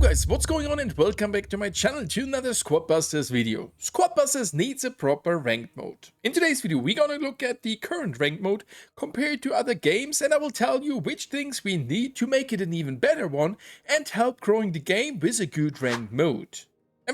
guys, what's going on, and welcome back to my channel to another Squad Busters video. Squad Busters needs a proper ranked mode. In today's video we're gonna look at the current ranked mode compared to other games, and I will tell you which things we need to make it an even better one and help growing the game with a good ranked mode.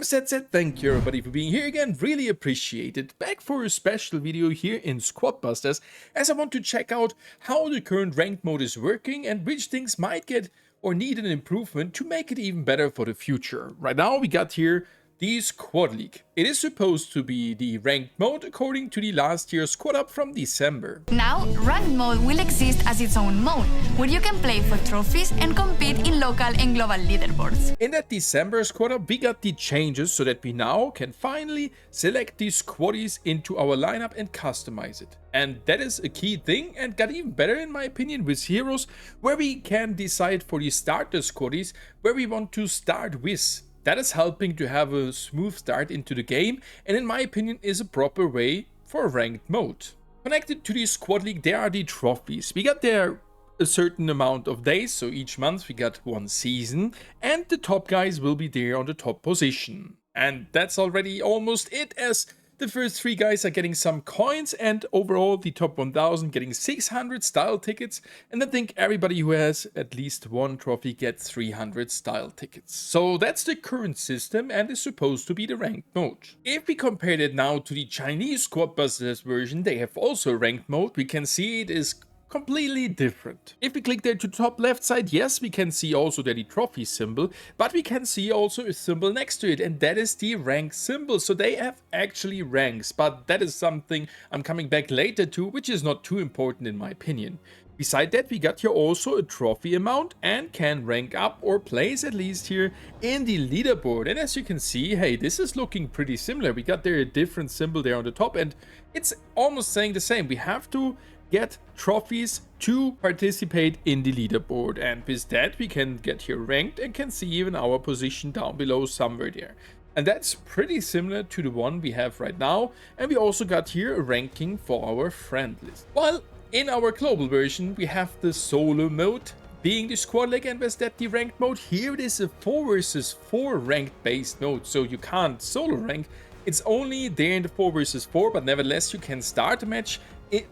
Said, thank you everybody for being here again, really appreciate it. Back for a special video here in Squad Busters, as I want to check out how the current ranked mode is working and which things might get or need an improvement to make it even better for the future. Right now we got here the Squad League. It is supposed to be the ranked mode according to the last year's squad up from December. Now, ranked mode will exist as its own mode, where you can play for trophies and compete in local and global leaderboards. In that December squad up, we got the changes so that we now can finally select these squaddies into our lineup and customize it. And that is a key thing, and got even better in my opinion with heroes, where we can decide for the starter squaddies where we want to start with. That is helping to have a smooth start into the game, and in my opinion is a proper way for a ranked mode. Connected to the Squad League, there are the trophies. We got there a certain amount of days, so each month we got one season, and the top guys will be there on the top position. And that's already almost it, as the first 3 guys are getting some coins, and overall the top 1000 getting 600 style tickets, and I think everybody who has at least one trophy gets 300 style tickets. So that's the current system and is supposed to be the ranked mode. If we compare it now to the Chinese Squad Busters version, they have also a ranked mode. We can see it is completely different. If we click there to the top left side, yes, we can see also there the trophy symbol, but we can see also a symbol next to it, and that is the rank symbol. So they have actually ranks, but that is something I'm coming back later to, which is not too important in my opinion. Beside that, we got here also a trophy amount and can rank up or place at least here in the leaderboard. And as you can see, hey, this is looking pretty similar. We got there a different symbol there on the top, and it's almost saying the same. We have to get trophies to participate in the leaderboard, and with that we can get here ranked and can see even our position down below somewhere there. And that's pretty similar to the one we have right now, and we also got here a ranking for our friend list. While in our global version we have the solo mode being the Squad League, and with that the ranked mode. Here it is a 4 versus 4 ranked based mode, so you can't solo rank. It's only there in the 4 versus 4, but nevertheless you can start a match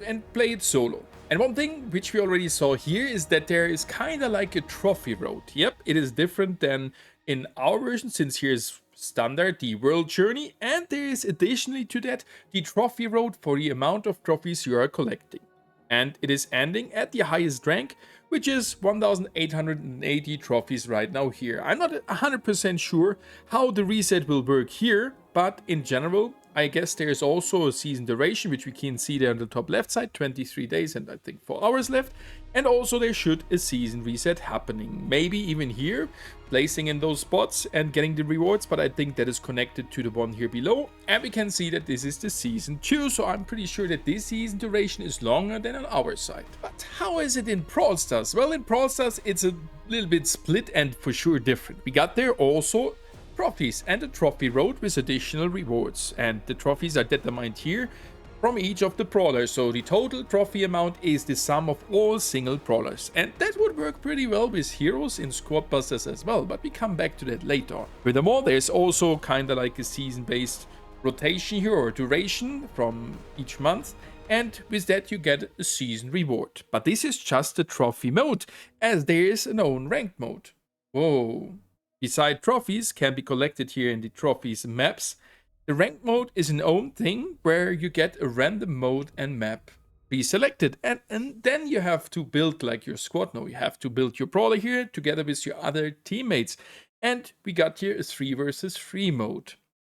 and play it solo. And one thing which we already saw here is that there is kind of like a trophy road. Yep, it is different than in our version, since here's standard the world journey, and there is additionally to that the trophy road for the amount of trophies you are collecting. And it is ending at the highest rank, which is 1880 trophies right now here. I'm not 100% sure how the reset will work here, but in general I guess there's also a season duration, which we can see there on the top left side, 23 days and I think 4 hours left. And also there should a season reset happening, maybe even here, placing in those spots and getting the rewards, but I think that is connected to the one here below. And we can see that this is the season 2, so I'm pretty sure that this season duration is longer than on our side. But how is it in Brawl Stars? Well, in Brawl Stars it's a little bit split and for sure different. We got there also trophies and a trophy road with additional rewards, and the trophies are determined here from each of the brawlers. So the total trophy amount is the sum of all single brawlers, and that would work pretty well with heroes in Squad Busters as well, but we come back to that later on. Furthermore, there's also kind of like a season based rotation here, or duration from each month, and with that you get a season reward. But this is just a trophy mode, as there is an own ranked mode. Whoa. Beside trophies can be collected here in the trophies maps. The ranked mode is an own thing where you get a random mode and map pre-selected, and then you have to build like your squad. No, you have to build your brawler here together with your other teammates, and we got here a 3 versus 3 mode.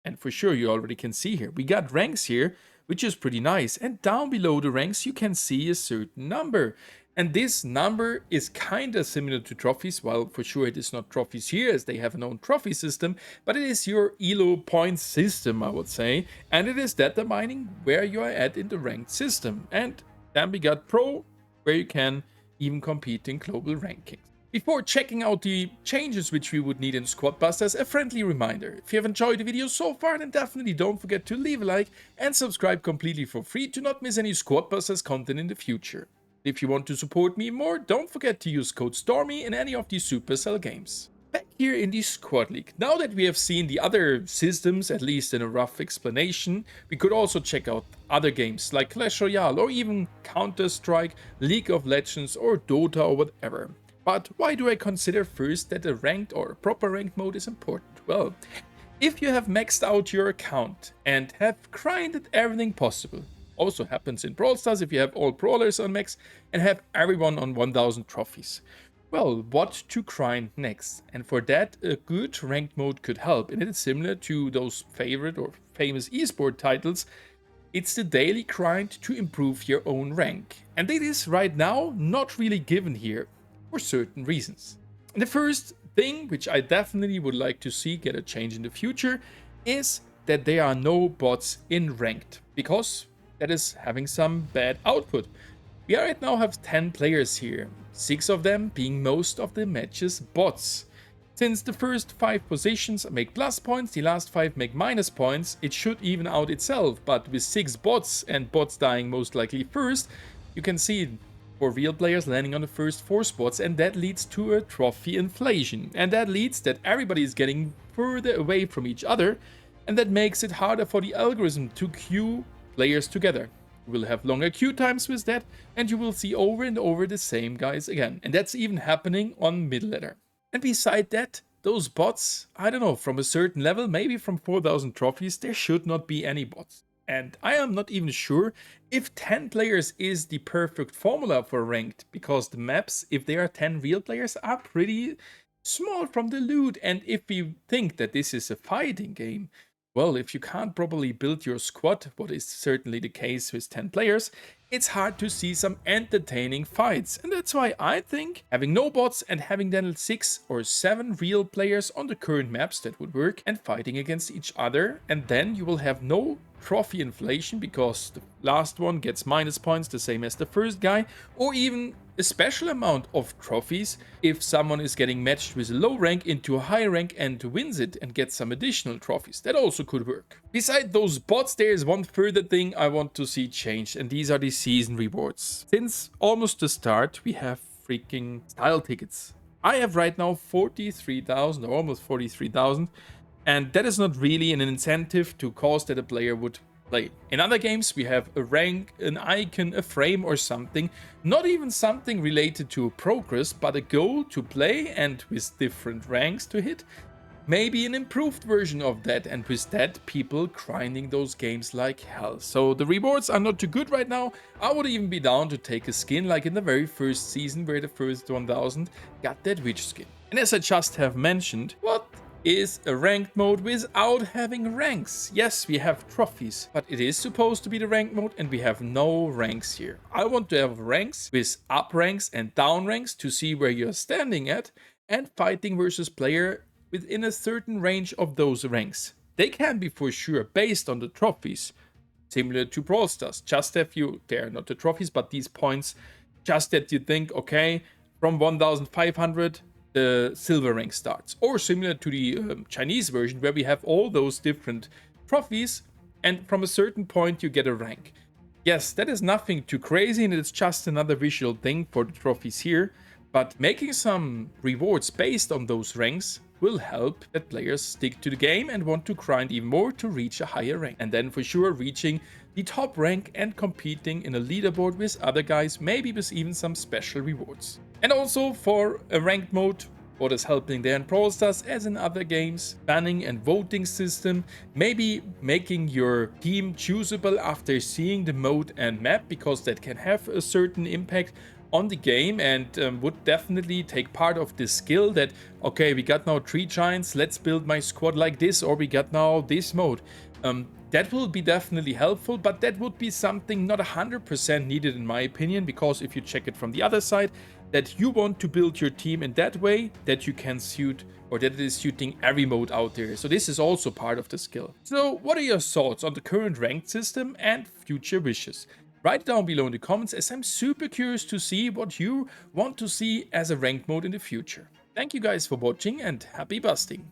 And for sure you already can see here we got ranks here, which is pretty nice, and down below the ranks you can see a certain number. And this number is kind of similar to trophies, while for sure it is not trophies here as they have an own trophy system, but it is your ELO point system, I would say, and it is determining where you are at in the ranked system. And then we got Pro, where you can even compete in global rankings. Before checking out the changes which we would need in Squad Busters, a friendly reminder: if you have enjoyed the video so far, then definitely don't forget to leave a like and subscribe completely for free to not miss any Squad Busters content in the future. If you want to support me more, don't forget to use code STORMY in any of these Supercell games. Back here in the Squad League, now that we have seen the other systems, at least in a rough explanation, we could also check out other games like Clash Royale or even Counter-Strike, League of Legends or Dota or whatever. But why do I consider first that a ranked or proper ranked mode is important? Well, if you have maxed out your account and have grinded everything possible, also happens in Brawl Stars if you have all brawlers on max and have everyone on 1000 trophies. Well, what to grind next? And for that, a good ranked mode could help. And it is similar to those favorite or famous esport titles. It's the daily grind to improve your own rank. And it is right now not really given here for certain reasons. And the first thing, which I definitely would like to see get a change in the future, is that there are no bots in ranked, because that is having some bad output. We right now have 10 players here, 6 of them being most of the matches bots. Since the first 5 positions make plus points, the last 5 make minus points, it should even out itself, but with 6 bots and bots dying most likely first, you can see 4 real players landing on the first 4 spots, and that leads to a trophy inflation. And that leads that everybody is getting further away from each other, and that makes it harder for the algorithm to queue players together. You will have longer queue times with that, and you will see over and over the same guys again. And that's even happening on mid ladder. And beside that, those bots, I don't know, from a certain level, maybe from 4000 trophies, there should not be any bots. And I am not even sure if 10 players is the perfect formula for ranked, because the maps, if there are 10 real players, are pretty small from the loot. And if we think that this is a fighting game, well, if you can't properly build your squad, what is certainly the case with 10 players, it's hard to see some entertaining fights. And that's why I think having no bots and having then 6 or 7 real players on the current maps, that would work, and fighting against each other. And then you will have no trophy inflation, because the last one gets minus points, the same as the first guy, or even a special amount of trophies if someone is getting matched with a low rank into a high rank and wins it and gets some additional trophies. That also could work. Beside those bots, there is one further thing I want to see changed, and these are the season rewards. Since almost the start, we have freaking style tickets. I have right now 43,000 or almost 43,000, and that is not really an incentive to cause that a player would play. In other games, we have a rank, an icon, a frame or something, not even something related to progress, but a goal to play and with different ranks to hit. Maybe an improved version of that, and with that, people grinding those games like hell. So the rewards are not too good right now. I would even be down to take a skin like in the very first season where the first 1000 got that witch skin. And as I just have mentioned, what is a ranked mode without having ranks? Yes, we have trophies, but it is supposed to be the ranked mode and we have no ranks here. I want to have ranks with up ranks and down ranks to see where you're standing at, and fighting versus player within a certain range of those ranks. They can be for sure based on the trophies, similar to Brawl Stars. Just if you, they're not the trophies, but these points, just that you think, okay, from 1500, the silver rank starts. Or similar to the Chinese version, where we have all those different trophies, and from a certain point you get a rank. Yes, that is nothing too crazy, and it's just another visual thing for the trophies here, but making some rewards based on those ranks will help that players stick to the game and want to grind even more to reach a higher rank. And then for sure reaching the top rank and competing in a leaderboard with other guys, maybe with even some special rewards. And also for a ranked mode, what is helping there in Brawl Stars as in other games, banning and voting system, maybe making your team choosable after seeing the mode and map, because that can have a certain impact on the game, and would definitely take part of this skill that, okay, we got now 3 giants, let's build my squad like this, or we got now this mode. That will be definitely helpful, but that would be something not 100% needed in my opinion, because if you check it from the other side, that you want to build your team in that way that you can suit, or that it is suiting every mode out there. So this is also part of the skill. So what are your thoughts on the current ranked system and future wishes? Write it down below in the comments, as I'm super curious to see what you want to see as a ranked mode in the future. Thank you guys for watching and happy busting!